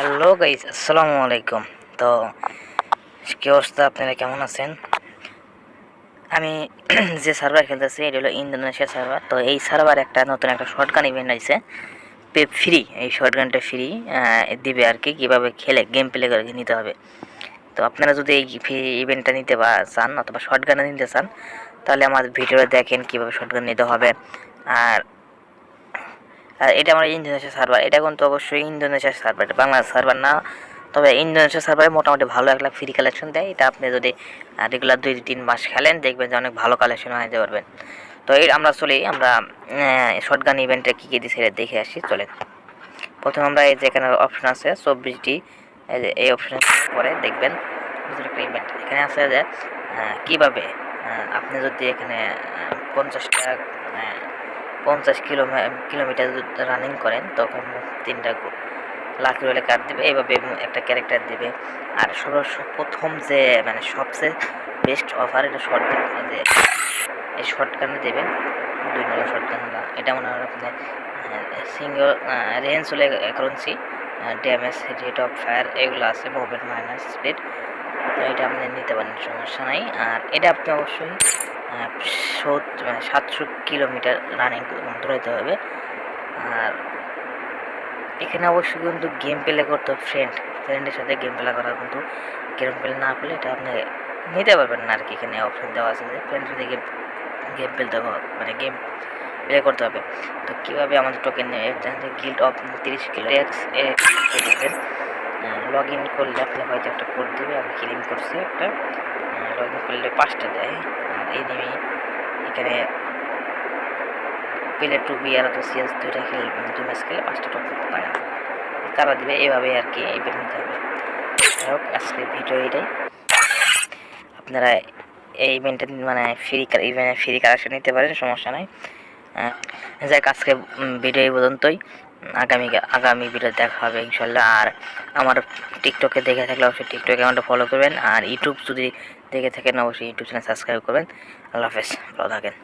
Hello guys, আসসালামু আলাইকুম। তো কি অবস্থা, আপনারা কেমন আছেন? আমি যে সার্ভার খেলতেছি এটা হলো ইন্দোনেশিয়া সার্ভার। তো এই সার্ভার নতুন একটা শর্টগান ইভেন্ট আছে, পেপ ফ্রি। এই শর্টগানটা ফ্রি দিবে আর কি, কীভাবে খেলে গেম প্লে করে নিতে হবে। তো আপনারা যদি এই ইভেন্টটা নিতে চান অথবা শর্টগানে নিতে চান, তাহলে আমার ভিডিও দেখেন কীভাবে শর্টগান নিতে হবে। আর আর এটা আমার ইন্দোনেশিয়া সার্ভার, এটা কিন্তু অবশ্যই ইন্দোনেশিয়া সার্ভার, বাংলাদেশ সার্ভার না। তবে ইন্দোনেশিয়া সার্ভারে মোটামুটি ভালো 1 লাখ ফ্রি কালেকশন দেয়। এটা আপনি যদি রেগুলার 2-3 মাস খেলেন, দেখবেন যে অনেক ভালো কালেকশন হয়ে যেতে পারবেন। তো আমরা শর্টগান ইভেন্টে কী কী দিচ্ছে দেখে আসি, চলেন। প্রথমে আমরা এই যে এখানে অপশন আছে 24টি, এই অপশানে পরে দেখবেন একটা ইভেন্ট এখানে আছে যে কীভাবে আপনি যদি এখানে 50 কিলোমিটার রানিং করেন, তখন 3টা লাকি রোলে কার্ড দেবে, এইভাবে একটা ক্যারেক্টার দেবে। আর প্রথম যে সবচেয়ে বেস্ট অফার, এটা শর্টগান। যে এই শর্টগানে দেবেন 2 নম্বর শর্টগান। এটা মনে হয় আপনার সিঙ্গল রেঞ্জ হলে currency, damage, rate of fire এগুলো আছে, মুভমেন্ট মাইনাস স্পিড। তো এটা আপনি নিতে পারেন, সমস্যা নাই। আর এটা আপনি অবশ্যই 700 কিলোমিটার রানিং ধরতে হবে। আর এখানে অবশ্যই কিন্তু গেম প্লে করতে হবে, ফ্রেন্ডের সাথে গেম প্লে করা, কিন্তু গেম প্লে না করলে এটা আপনি নিতে পারবেন না আর কি। এখানে অপশন দেওয়া আছে যে ফ্রেন্ডের সাথে গেম প্লে গেম প্লে করতে হবে। তো কীভাবে আমাদের টোকেন গিল্ড অফ 30 কিলো দেবেন। লগ ইন করলে আপনি হয়তো একটা কোড দেবে, আমি ক্লেম করছি একটা। লগ ইন করলে 5টা দেয়। আর এই নিয়ে এখানে প্লে টু বি আর সিএস 2টা খেলে 2 ম্যাচ খেলে 5টা টোকেন পায় তারা দেবে, এভাবে আর কি ইভেন্ট নিতে হবে। যাই হোক, আজকের ভিডিও এটাই। আপনারা এই ইভেন্টে ফ্রি কালেকশন নিতে পারেন, সমস্যা নাই। যাই হোক, আজকে ভিডিও এই পর্যন্তই। আগামী ভিডিও দেখা হবে ইনশাল্লাহ। আর আমার টিকটকে দেখে থাকলে অবশ্যই টিকটক অ্যাকাউন্টে ফলো করবেন। আর ইউটিউব যদি দেখে থাকেন, অবশ্যই ইউটিউব চ্যানেল সাবস্ক্রাইব করবেন। আল্লাহ হাফেজ, ভালো থাকেন।